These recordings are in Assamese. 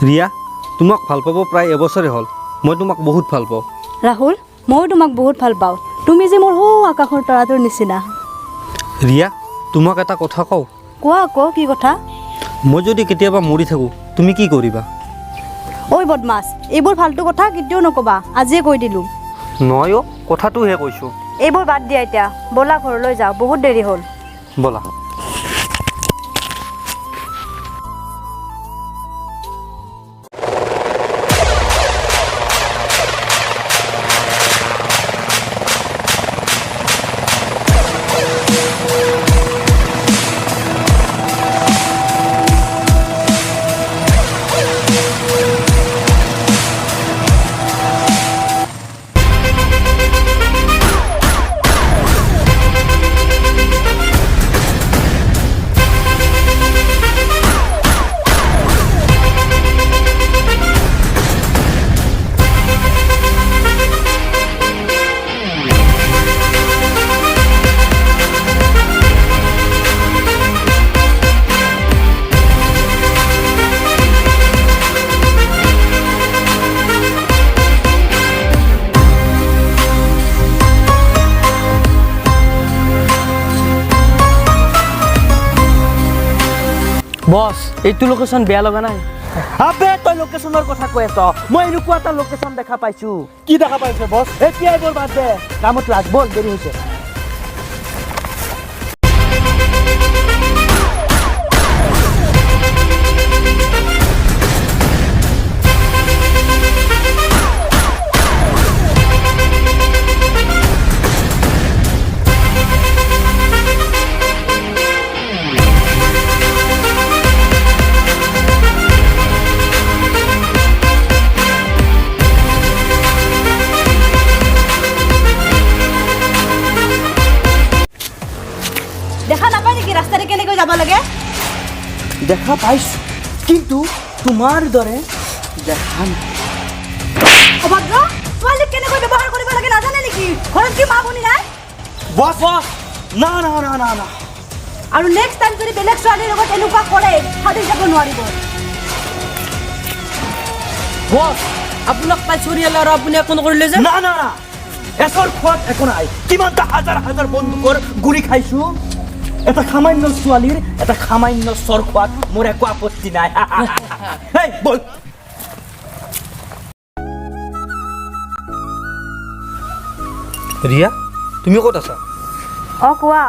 ৰিয়া, তোমাক ভাল পাব প্ৰায় এবছৰে হ'ল। মই তোমাক বহুত ভাল পাওঁ। ৰাহুল, ময়ো তোমাক বহুত ভাল পাওঁ। তুমি যে মোৰ আকাশৰ তৰাটোৰ নিচিনা। ৰিয়া, তোমাক এটা কথা কওঁ। কোৱা আকৌ, কি কথা? মই যদি কেতিয়াবা মৰি থাকোঁ, তুমি কি কৰিবা? ঐ বদমাছ, এইবোৰ ফাল্টু কথা কেতিয়াও নক'বা, আজিয়ে কৈ দিলোঁ। নহয় অ', কথাটোহে কৈছোঁ। এইবোৰ বাদ দিয়া এতিয়া, ব'লা ঘৰলৈ যাওঁ, বহুত দেৰি হ'ল। ব'লা। বস, এইটো লোকেশন বেয়া লগা নাই? আবে তই লোকেশনৰ কথা কৈ আছ। মই এনেকুৱা এটা লোকেশন দেখা পাইছো। কি দেখা পাইছ বস? এতিয়া এইবোৰ বাদ দে, কামত লাগ, বল, দেৰি হৈছে। দেখা নাপায় নেকি ৰাস্তাৰে কেনেকৈ যাব লাগে? দেখা পাইছো, কিন্তু তোমাৰ দৰে দেখা নাই। অভদ্ৰ, ছোৱালীক কেনেকৈ ব্যৱহাৰ কৰিব লাগে নাজানে নেকি? ঘৰত কি মা ভনী নাই? বস বস, না না না না না। আৰু নেক্সট টাইম যদি বেলেগ ছোৱালীৰ লগত এনেকুৱা কৰে, সাধি যাব নোৱাৰিব। বস, আপোনাক পাই চৰিয়ালে আৰু আপুনি একো নকৰিলে যে? না না না, এচৰ খোৱাত একো নাই। কিমানটা হাজাৰ হাজাৰ বন্দুকৰ গুৰি খাইছো। এটা সামান্য ছোৱালীৰ এটা সামান্য চৰ খোৱাত মোৰ একো আপত্তি নাই। এই বল। ৰিয়া, তুমি ক'ত আছা? অঁ কোৱা,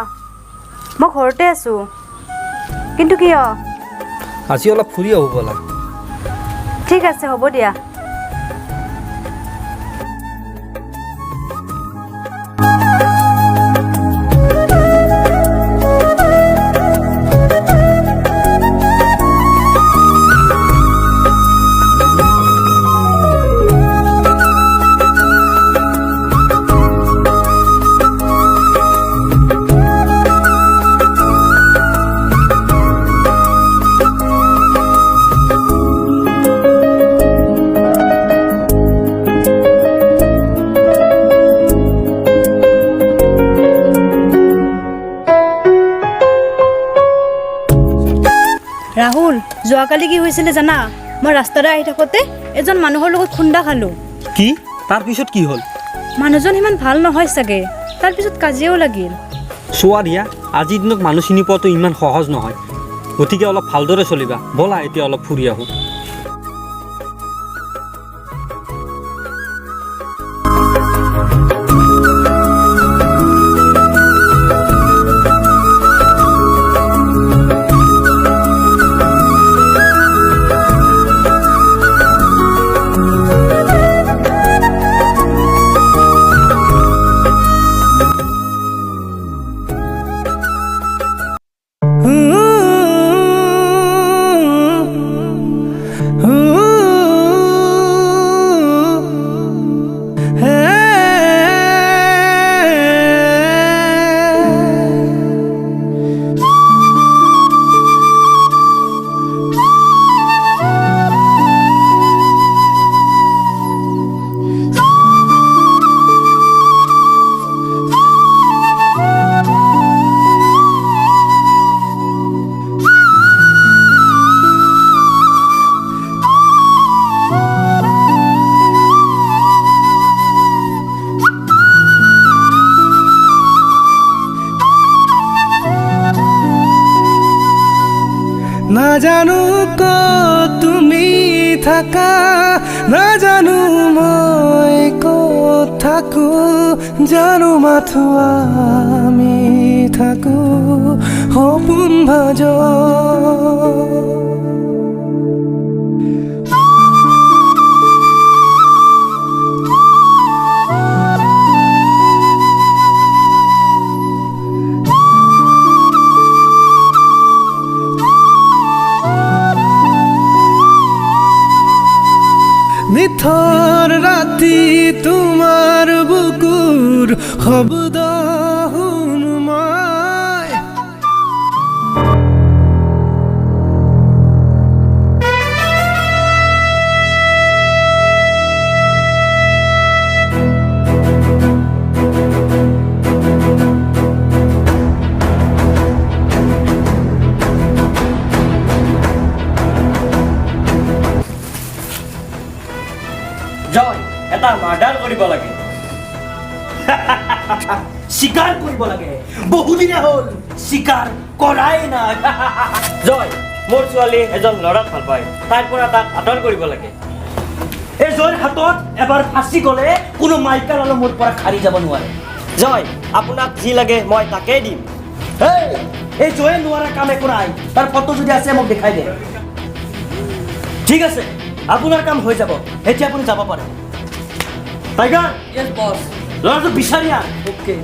মই ঘৰতে আছোঁ। কিন্তু কিয়? আজি অলপ ফুৰি আহোঁ ব'লা। ঠিক আছে, হ'ব দিয়া। ৰাহুল, যোৱাকালি কি হৈছিলে জানা? মই ৰাস্তাৰে আহি থাকোঁতে এজন মানুহৰ লগত খুন্দা খালোঁ। কি? তাৰপিছত কি হ'ল? মানুহজন সিমান ভাল নহয় চাগে, তাৰপিছত কাজিয়াও লাগিল। চোৱা ৰিয়া, আজিৰ দিনত মানুহ চিনি পোৱাটো ইমান সহজ নহয়, গতিকে অলপ ভালদৰে চলিবা। ব'লা এতিয়া অলপ ফুৰি আহোঁ। নাজানো ক'ত তুমি থাকা, নাজানো মই ক'ত থাকো, জানো মাথো আমি থাকো সপোন ভাজ। নিথর ৰাতি তোমাৰ বুকুৰ শব্দ শুনো মই, জয় এটা মাৰ্ডাৰ কৰিব লাগে, স্বীকাৰ কৰিব লাগে। বহুদিনে হ'ল স্বীকাৰ কৰাই নাই। জয়, মোৰ ছোৱালী এজন ল'ৰাক ভাল পায়, তাইৰ পৰা তাক আদৰ কৰিব লাগে। এই জয়ৰ হাতত এবাৰ ফাঁচি গ'লে কোনো মাইকা ল'লে মোৰ পৰা সাৰি যাব নোৱাৰে। জয়, আপোনাক যি লাগে মই তাকেই দিম। এই জয়ে নোৱাৰা কাম একো নাই, তাৰ ফটো যদি আছে মোক দেখাই দে। ঠিক আছে, আপোনাৰ কাম হৈ যাব, এতিয়া আপুনি যাব পাৰে। টাইগাৰ, ইয়েছ বছ। ল'ৰাটো বিচাৰি আন। ওকে।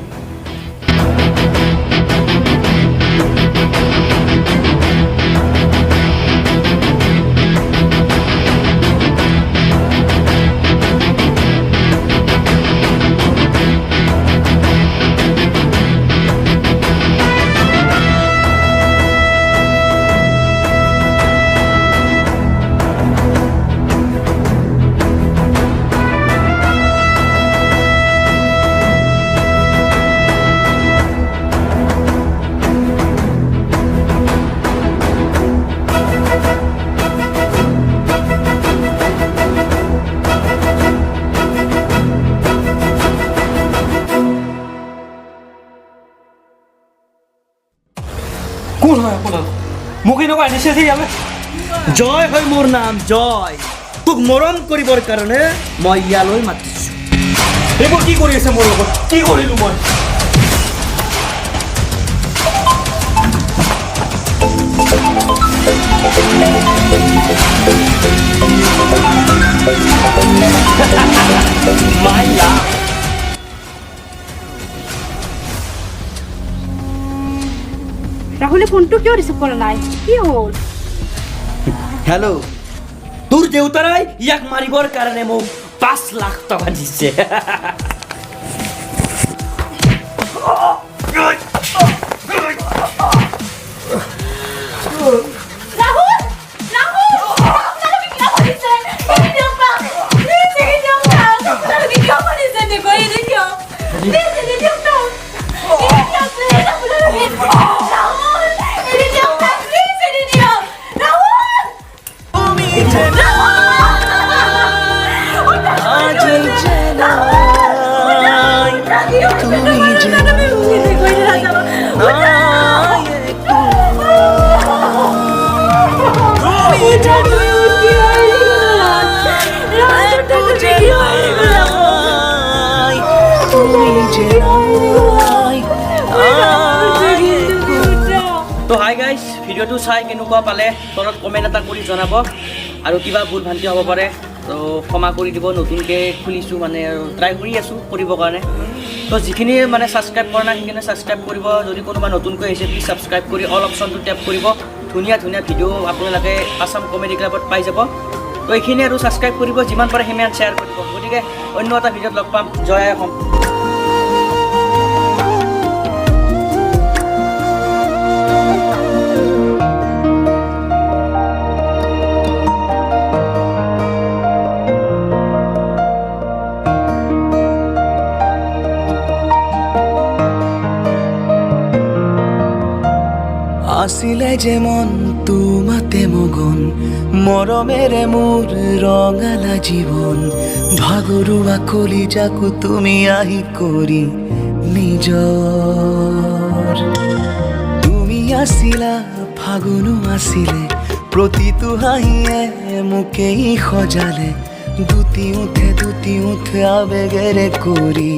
কোন হয় আপোনাৰ? মোক এনেকুৱা আনিছে যে ইয়ালৈ। জয় হয় মোৰ নাম, জয়। তোক মৰম কৰিবৰ কাৰণে মই ইয়ালৈ মাতিছোঁ। এইবোৰ কি কৰি আছে মোৰ লগত? কি কৰিলোঁ মই? মাই লাভ। ৰাহুলে ফোনটো কিয় ৰিচিভ কৰা নাই? কি হ'ল? হেল্ল', তোৰ দেউতাৰাই ইয়াক মাৰিবৰ কাৰণে মোক 5 লাখ টকা দিছে। তো হাই গাইজ, ভিডিঅ'টো চাই কেনেকুৱা পালে তলত কমেণ্ট এটা কৰি জনাব, আৰু কিবা ভুল ভ্ৰান্তি হ'ব পাৰে তো ক্ষমা কৰি দিব। নতুনকৈ খুলিছোঁ মানে আৰু ট্ৰাই কৰি আছোঁ কৰিবৰ কাৰণে। তো যিখিনি মানে ছাবস্ক্ৰাইব কৰা নাই সেইখিনি ছাবস্ক্ৰাইব কৰিব। যদি কোনোবা নতুনকৈ আহিছে প্লিজ ছাবস্ক্ৰাইব কৰি অল অপশ্যনটো টেপ কৰিব। ধুনীয়া ধুনীয়া ভিডিঅ' আপোনালোকে আছাম কমেডি ক্লাবত পাই যাব। তো এইখিনি আৰু ছাবস্ক্ৰাইব কৰিব, যিমান পাৰে সিমান শ্বেয়াৰ কৰিব। গতিকে অন্য এটা ভিডিঅ'ত লগ পাম। জয় আই অসম। আছিলে যে মন তোমাতে মগন, মৰমেৰে মোৰ ৰঙালা জীৱন, ভাগৰুৱা কলিজাকো তুমি আহি কৰি নিজৰ। তুমি আছিলা ফাগুনো আছিলে প্ৰতিটো হাঁহিয়ে মোকেই সজালে দুটি উঠে আবেগেৰে কৰি